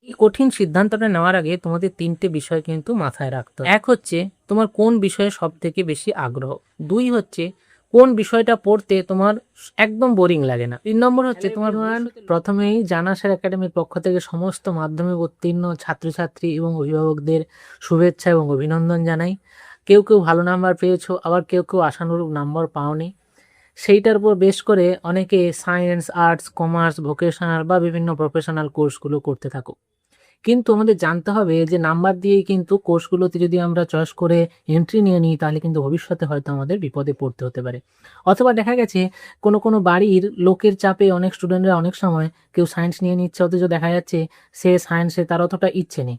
এই কঠিন সিদ্ধান্তটা নেওয়ার আগে তোমাদের ৩টে বিষয় কিন্তু মাথায় রাখতে হবে। ১ হচ্ছে তোমার কোন বিষয়ে সবথেকে বেশি আগ্রহ। ২ হচ্ছে কোন বিষয়টা পড়তে তোমার একদম বোরিং লাগে না। ৩ নম্বর হচ্ছে তোমার প্রথমেই জানা স্যার একাডেমির পক্ষ থেকে সমস্ত মাধ্যমিক উত্তীর্ণ ছাত্রছাত্রী এবং অভিভাবকদের শুভেচ্ছা এবং অভিনন্দন জানাই। কেউ ভালো নাম্বার পেয়েছো, আবার কেউ আশানুরূপ নাম্বার পাওনি। সেইটার উপর বেশ করে অনেকে সায়েন্স, আর্টস, কমার্স, ভোকেশনাল বা বিভিন্ন প্রফেশনাল কোর্সগুলো করতে থাকো। কিন্তু আমাদের জানতে হবে যে নাম্বার দিয়েই কিন্তু কোর্সগুলোতে যদি আমরা চয়েস করে এন্ট্রি নিয়ে নিই, তাহলে কিন্তু ভবিষ্যতে হয়তো আমাদের বিপদে পড়তে হতে পারে। অথবা দেখা গেছে কোনো বাড়ির লোকের চাপে অনেক স্টুডেন্টরা অনেক সময় কেউ সায়েন্স নিয়ে নিচ্ছে, অথচ দেখা যাচ্ছে সে সায়েন্সে তার অতটা ইচ্ছে নেই।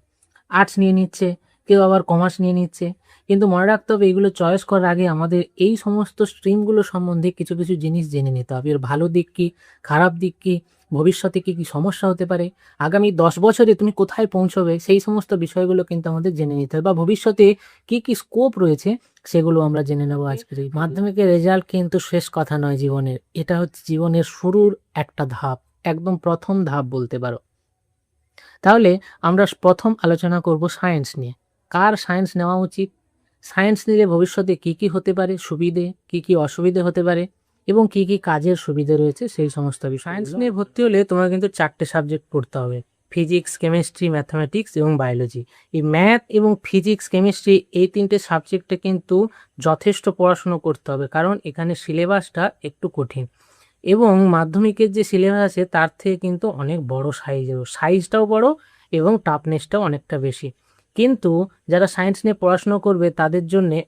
আর্টস নিয়ে নিচ্ছে, কেউ আবার কমার্স নিয়ে নিচ্ছে। কিন্তু মনে রাখতে হবে এগুলো চয়েস করার আগে আমাদের এই সমস্ত স্ট্রিমগুলো সম্বন্ধে কিছু জিনিস জেনে নিতে হবে। এর ভালো দিক কী, খারাপ দিক কী, ভবিষ্যতে কী সমস্যা হতে পারে, আগামী 10 বছরে তুমি কোথায় পৌঁছবে, সেই সমস্ত বিষয়গুলো কিন্তু আমাদের জেনে নিতে হবে। বা ভবিষ্যতে কী স্কোপ রয়েছে সেগুলো আমরা জেনে নেব আজকের এই মাধ্যমিকের রেজাল্ট কিন্তু শেষ কথা নয় জীবনের। এটা হচ্ছে জীবনের শুরুর একটা ধাপ, একদম প্রথম ধাপ বলতে পারো। তাহলে আমরা প্রথম আলোচনা করব সায়েন্স নিয়ে। কার সায়েন্স নেওয়া উচিত? সায়েন্স নিলে ভবিষ্যতে কী হতে পারে সুবিধে, কী অসুবিধে হতে পারে এবং কী কাজের সুবিধে রয়েছে সেই সমস্ত বিষয়। সায়েন্স নিয়ে ভর্তি হলে তোমার কিন্তু 4টে সাবজেক্ট পড়তে হবে: ফিজিক্স, কেমিস্ট্রি, ম্যাথামেটিক্স এবং বায়োলজি। এই ম্যাথ এবং ফিজিক্স, কেমিস্ট্রি এই 3টে সাবজেক্টে কিন্তু যথেষ্ট পড়াশুনো করতে হবে, কারণ এখানে সিলেবাসটা একটু কঠিন এবং মাধ্যমিকের যে সিলেবাস আছে তার থেকে কিন্তু অনেক বড় সাইজটাও বড় এবং টাফনেসটাও অনেকটা বেশি। কিন্তু যারা সায়েন্স নিয়ে পড়াশুনো করবে তাদের জন্যে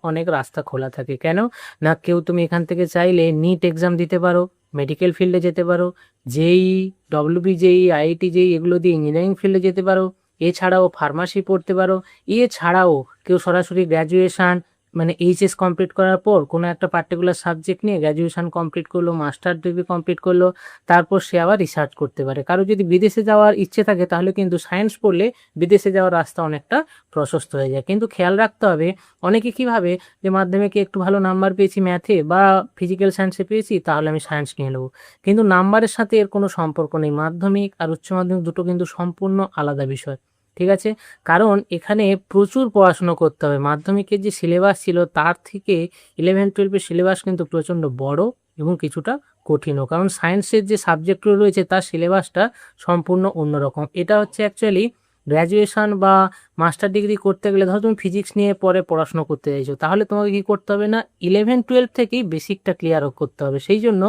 অনেক রাস্তা খোলা থাকে। কেন না, তুমি এখান থেকে চাইলে নিট এক্সাম দিতে পারো, মেডিকেল ফিল্ডে যেতে পারো, জেই, ডব্লিউবি জেই, আইআইটি জেই এগুলো দিয়ে ইঞ্জিনিয়ারিং ফিল্ডে যেতে পারো, এছাড়াও ফার্মাসি পড়তে পারো, এছাড়াও কেউ সরাসরি গ্র্যাজুয়েশান মানে এইচএস কমপ্লিট করার পর কোনো একটা পার্টিকুলার সাবজেক্ট নিয়ে গ্র্যাজুয়েশন কমপ্লিট করলো, মাস্টার ডিগ্রি কমপ্লিট করলো, তারপর সে আবার রিসার্চ করতে পারে। কারো যদি বিদেশে যাওয়ার ইচ্ছে থাকে তাহলে কিন্তু সায়েন্স পড়লে বিদেশে যাওয়ার রাস্তা অনেকটা প্রশস্ত হয়ে যায়। কিন্তু খেয়াল রাখতে হবে, অনেকে কী ভাবে যে মাধ্যমিকে একটু ভালো নাম্বার পেয়েছি ম্যাথে বা ফিজিক্যাল সায়েন্সে পেয়েছি, তাহলে আমি সায়েন্স নিয়ে নেবো। কিন্তু নাম্বারের সাথে এর কোনো সম্পর্ক নেই। মাধ্যমিক আর উচ্চ মাধ্যমিক দুটো কিন্তু সম্পূর্ণ আলাদা বিষয়, ঠিক আছে? কারণ এখানে প্রচুর পড়াশুনো করতে হবে। মাধ্যমিকের যে সিলেবাস ছিল তার থেকে 11-12 সিলেবাস কিন্তু প্রচণ্ড বড় এবং কিছুটা কঠিনও। কারণ সায়েন্সের যে সাবজেক্টগুলো রয়েছে তার সিলেবাসটা সম্পূর্ণ অন্যরকম। এটা হচ্ছে অ্যাকচুয়ালি গ্র্যাজুয়েশন বা মাস্টার ডিগ্রি করতে গেলে, ধরো তুমি ফিজিক্স নিয়ে পরে পড়াশুনো করতে চাইছো, তাহলে তোমাকে কী করতে হবে না, 11-12 থেকেই বেসিকটা ক্লিয়ার করতে হবে। সেই জন্য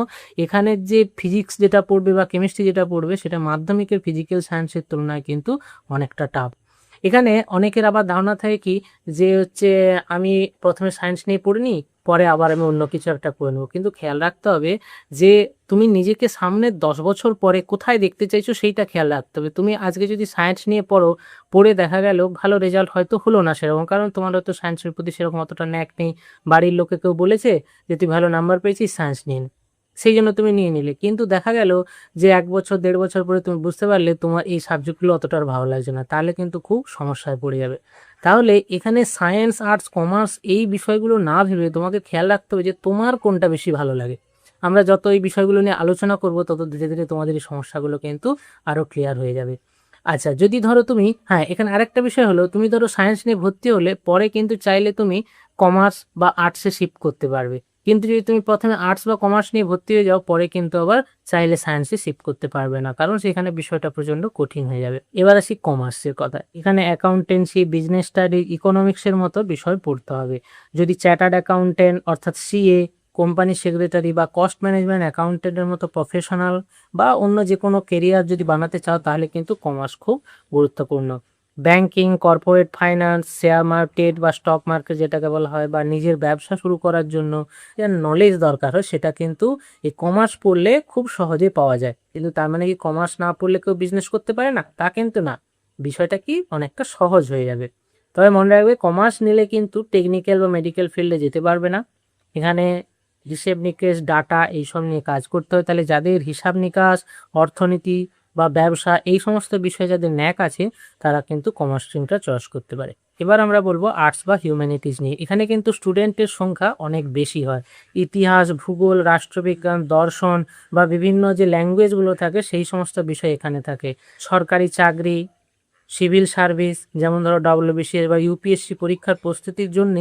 এখানের যে ফিজিক্স যেটা পড়বে বা কেমিস্ট্রি যেটা পড়বে সেটা মাধ্যমিকের ফিজিক্যাল সায়েন্সের তুলনায় কিন্তু অনেকটা টাফ। এখানে অনেকের আবার ধারণা থাকে কি যে আমি প্রথমে সায়েন্স নিয়ে পড়ে নিই, পরে আবার আমি অন্য কিছু একটা করে নেবো। কিন্তু খেয়াল রাখতে হবে যে তুমি নিজেকে সামনে 10 বছর পরে কোথায় দেখতে চাইছো সেইটা খেয়াল রাখতে হবে। তুমি আজকে যদি সায়েন্স নিয়ে পড়ে দেখা গেল ভালো রেজাল্ট হয়তো হলো না সেরকম, কারণ তোমার হয়তো সায়েন্সের প্রতি সেরকম অতটা ন্যাক নেই, বাড়ির লোকে কেউ বলেছে যে তুই ভালো নাম্বার পেয়েছিস, সায়েন্স নিয়ে নে, সেই জন্য তুমি নিয়ে নিলে। কিন্তু দেখা গেল যে 1 বছর 1.5 বছর পরে তুমি বুঝতে পারলে তোমার এই সাবজেক্টগুলো অতটা আর ভালো লাগছে না, তাহলে কিন্তু খুব সমস্যায় পড়ে যাবে। তাহলে এখানে সায়েন্স, আর্টস, কমার্স এই বিষয়গুলো না ভেবে তোমাকে খেয়াল রাখতে হবে যে তোমার কোনটা বেশি ভালো লাগে। আমরা যত এই বিষয়গুলো নিয়ে আলোচনা করব তত ধীরে ধীরে তোমাদের এই সমস্যাগুলো কিন্তু আরও ক্লিয়ার হয়ে যাবে। আচ্ছা, যদি ধরো তুমি, হ্যাঁ এখানে আরেকটা বিষয় হলো, তুমি ধরো সায়েন্স নিয়ে ভর্তি হলে পরে কিন্তু চাইলে তুমি কমার্স বা আর্টসে শিফট করতে পারবে। কিন্তু যদি তুমি প্রথমে আর্টস বা কমার্স নিয়ে ভর্তি হয়ে যাও, পরে কিন্তু আবার চাইলে সায়েন্সে শিফট করতে পারবে না, কারণ সেখানে বিষয়টা প্রচণ্ড কঠিন হয়ে যাবে। এবার আসি কমার্সের কথা। এখানে অ্যাকাউন্টেন্সি, বিজনেস স্টাডি, ইকোনমিক্সের মতো বিষয় পড়তে হবে। যদি চ্যাটার্ড অ্যাকাউন্টেন্ট অর্থাৎ সিএ, কোম্পানি সেক্রেটারি বা কস্ট ম্যানেজমেন্ট অ্যাকাউন্টেন্টের মতো প্রফেশনাল বা অন্য যে কোনো কেরিয়ার যদি বানাতে চাও, তাহলে কিন্তু কমার্স খুব গুরুত্বপূর্ণ। Banking, corporate finance, share market বা স্টক মার্কেট যেটাকে বলা হয়, বা নিজের ব্যবসা শুরু করার জন্য যে নলেজ দরকার হয়, সেটা কিন্তু এই কমার্স পড়লে খুব সহজে পাওয়া যায়। কিন্তু তার মানে কি কমার্স না পড়লে কেউ বিজনেস করতে পারে না? তা কিন্তু না। বিষয়টা কি অনেকটা সহজ হয়ে যাবে। তবে মনে রাখবে, কমার্স নিলে কিন্তু টেকনিক্যাল বা মেডিকেল ফিল্ডে যেতে পারবে না। এখানে হিসেব নিকেশ, ডাটা এইসব নিয়ে কাজ করতে হয়। তাহলে যাদের হিসাব নিকাশ, অর্থনীতি বা ব্যবসা এই সমস্ত বিষয়ে যাদের ন্যাক আছে, তারা কিন্তু কমার্স স্ট্রিমটা চয়েস করতে পারে। এবার আমরা বলবো আর্টস বা হিউম্যানিটিস নিয়ে। এখানে কিন্তু স্টুডেন্টের সংখ্যা অনেক বেশি হয়। ইতিহাস, ভূগোল, রাষ্ট্রবিজ্ঞান, দর্শন বা বিভিন্ন যে ল্যাঙ্গুয়েজগুলো থাকে সেই সমস্ত বিষয় এখানে থাকে। সরকারি চাকরি, সিভিল সার্ভিস, যেমন ধরো WBCS বা ইউপিএসসি পরীক্ষার প্রস্তুতির জন্য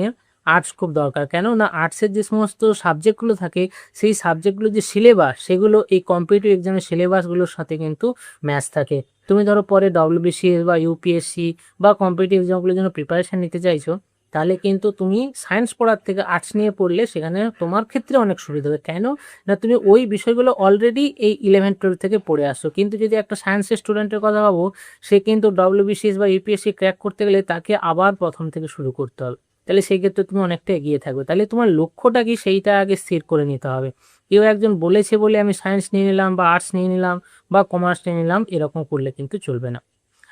আর্টস খুব দরকার। কেন না, আর্টসের যে সমস্ত সাবজেক্টগুলো থাকে সেই সাবজেক্টগুলো যে সিলেবাস, সেগুলো এই কম্পিটিটিভ এক্সামের সিলেবাসগুলোর সাথে কিন্তু ম্যাচ থাকে। তুমি ধরো পরে WBCS বা ইউপিএসসি বা কম্পিটিটিভ এক্সামগুলোর জন্য প্রিপারেশন নিতে চাইছো, তাহলে কিন্তু তুমি সায়েন্স পড়ার থেকে আর্টস নিয়ে পড়লে সেখানে তোমার ক্ষেত্রে অনেক সুবিধা হবে। কেন না, তুমি ওই বিষয়গুলো অলরেডি এই 11-12 থেকে পড়ে আসছো। কিন্তু যদি একটা সায়েন্সের স্টুডেন্টের কথা ভাবো, সে কিন্তু WBCS বা ইউপিএসসি ক্র্যাক করতে গেলে তাকে আবার প্রথম থেকে শুরু করতে হবে। তাহলে সেই ক্ষেত্রে তুমি অনেকটা এগিয়ে থাকবে। তাহলে তোমার লক্ষ্যটা কি সেইটা আগে স্থির করে নিতে হবে। কেউ একজন বলেছে বলে আমি সায়েন্স নিয়ে নিলাম বা আর্টস নিয়ে নিলাম বা কমার্স নিয়ে নিলাম, এরকম করলে কিন্তু চলবে না।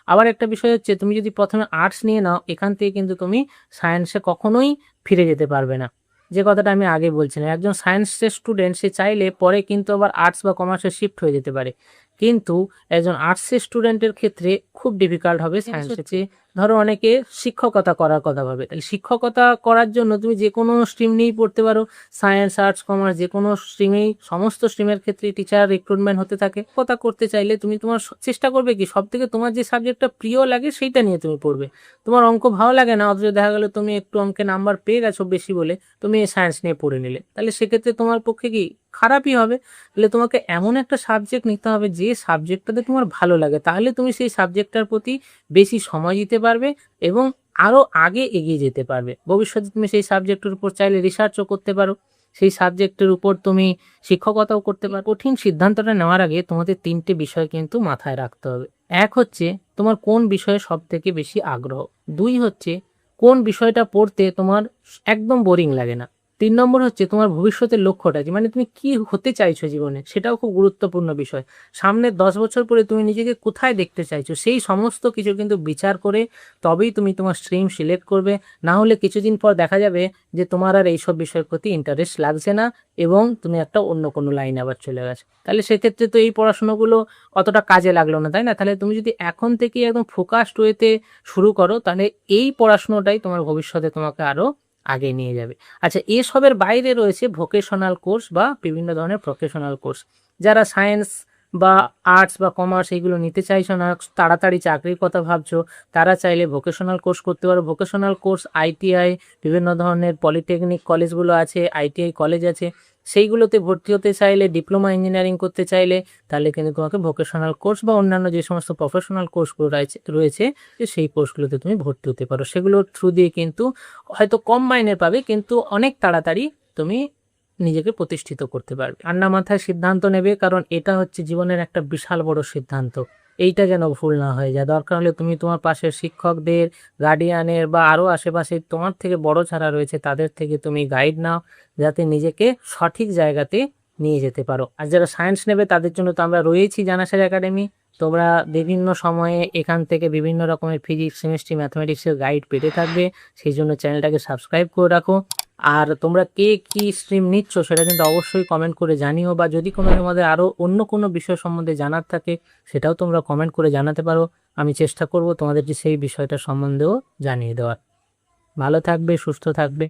আবার একটা বিষয় হচ্ছে, তুমি যদি প্রথমে আর্টস নিয়ে নাও, এখান থেকে কিন্তু তুমি সায়েন্সে কখনোই ফিরে যেতে পারবে না। যে কথাটা আমি আগে বলছিলাম, একজন সায়েন্সের স্টুডেন্ট সে চাইলে পরে কিন্তু আবার আর্টস বা কমার্সে শিফট হয়ে যেতে পারে, কিন্তু একজন আর্টসের স্টুডেন্টের ক্ষেত্রে খুব ডিফিকাল্ট হবে সায়েন্সের চেয়ে। ধরো অনেকে শিক্ষকতা করার কথা ভাবে, তাহলে শিক্ষকতা করার জন্য তুমি যে কোনো স্ট্রিম নিয়েই পড়তে পারো, সায়েন্স, আর্টস, কমার্স, যে কোনো স্ট্রিমেই, সমস্ত স্ট্রিমের ক্ষেত্রে টিচার রিক্রুটমেন্ট হতে থাকে। কথা করতে চাইলে তুমি তোমার চেষ্টা করবে কি, সব থেকে তোমার যে সাবজেক্টটা প্রিয় লাগে সেইটা নিয়ে তুমি পড়বে। তোমার অঙ্ক ভালো লাগে না, অথচ দেখা গেলো তুমি একটু অঙ্কে নাম্বার পেয়ে গেছো বেশি বলে তুমি সায়েন্স নিয়ে পড়ে নিলে, তাহলে সেক্ষেত্রে তোমার পক্ষে কি খারাপই হবে। তাহলে তোমাকে এমন একটা সাবজেক্ট নিতে হবে যে সাবজেক্টটাতে তোমার ভালো লাগে, তাহলে তুমি সেই সাবজেক্টটার প্রতি বেশি সময় দিতে পারবে এবং আরও আগে এগিয়ে যেতে পারবে। ভবিষ্যতে তুমি সেই সাবজেক্টের উপর চাইলে রিসার্চও করতে পারো, সেই সাবজেক্টের উপর তুমি শিক্ষকতাও করতে পারো। কঠিন সিদ্ধান্তটা নেওয়ার আগে তোমাদের 3টে বিষয় কিন্তু মাথায় রাখতে হবে। এক হচ্ছে তোমার কোন বিষয়ে সব থেকে বেশি আগ্রহ। 2 হচ্ছে কোন বিষয়টা পড়তে তোমার একদম বোরিং লাগে না। 3 নম্বর হচ্ছে তোমার ভবিষ্যতের লক্ষ্যটা কি, মানে তুমি কি হতে চাইছো জীবনে, সেটাও খুব গুরুত্বপূর্ণ বিষয়। সামনে 10 বছর পরে তুমি নিজেকে কোথায় দেখতে চাইছো, সেই সমস্ত কিছু কিন্তু বিচার করে তবেই তুমি তোমার স্ট্রিম সিলেক্ট করবে। না হলে কিছুদিন পর দেখা যাবে যে তোমার আর এইসব বিষয়ের প্রতি ইন্টারেস্ট লাগছে না এবং তুমি একটা অন্য কোনো লাইনে আবার চলে গেছো। তাহলে সেক্ষেত্রে তো এই পড়াশোনাগুলো অতটা কাজে লাগলো না, তাই না? তাহলে তুমি যদি এখন থেকেই একদম ফোকাসড ওয়েতে শুরু করো, তাহলে এই পড়াশোনাটাই তোমার ভবিষ্যতে তোমাকে আরও আগে নিয়ে যাবে। আচ্ছা, এসবের বাইরে রয়েছে ভোকেশনাল কোর্স বা বিভিন্ন ধরনের প্রফেশনাল কোর্স। যারা সায়েন্স বা আর্টস বা কমার্স এইগুলো নিতে চাইছো না, তাড়াতাড়ি চাকরির কথা ভাবছো, তারা চাইলে ভোকেশনাল কোর্স করতে পারো। ভোকেশনাল কোর্স ITI, বিভিন্ন ধরনের পলিটেকনিক কলেজগুলো আছে, ITI কলেজ আছে, সেইগুলোতে ভর্তি হতে চাইলে, ডিপ্লোমা ইঞ্জিনিয়ারিং করতে চাইলে, তাহলে কিন্তু তোমাকে ভোকেশনাল কোর্স বা অন্যান্য যে সমস্ত প্রফেশনাল কোর্সগুলো রয়েছে সেই কোর্সগুলোতে তুমি ভর্তি হতে পারো। সেগুলোর থ্রু দিয়ে কিন্তু হয়তো কম মাইনে পাবে, কিন্তু অনেক তাড়াতাড়ি তুমি নিজেকে প্রতিষ্ঠিত করতে পারবে। ঠান্ডা মাথায় সিদ্ধান্ত নেবে, কারণ এটা হচ্ছে জীবনের একটা বিশাল বড় সিদ্ধান্ত। এইটা যেন ভুল না হয়ে যায়। দরকার হলে তুমি তোমার পাশের শিক্ষকদের, গার্ডিয়ানের বা আরও আশেপাশে তোমার থেকে বড় যারা রয়েছে তাদের থেকে তুমি গাইড নাও, যাতে নিজেকে সঠিক জায়গাতে নিয়ে যেতে পারো। আর যারা সায়েন্স নেবে তাদের জন্য তো আমরা রয়েছি জানাশার একাডেমি। তোমরা বিভিন্ন সময়ে এখান থেকে বিভিন্ন রকমের ফিজিক্স, কেমিস্ট্রি, ম্যাথমেটিক্সের গাইড পেতে থাকবে। সেই জন্য চ্যানেলটাকে সাবস্ক্রাইব করে রাখো। আর তোমরা কে কি স্ট্রিম নিচ্ছ সেটা কিন্তু অবশ্যই কমেন্ট করে জানিও, বা যদি কোনো তোমাদের আরও অন্য কোনো বিষয় সম্বন্ধে জানার থাকে সেটাও তোমরা কমেন্ট করে জানাতে পারো। আমি চেষ্টা করব তোমাদেরকে সেই বিষয়টা সম্বন্ধেও জানিয়ে দেওয়ার। ভালো থাকবে, সুস্থ থাকবে।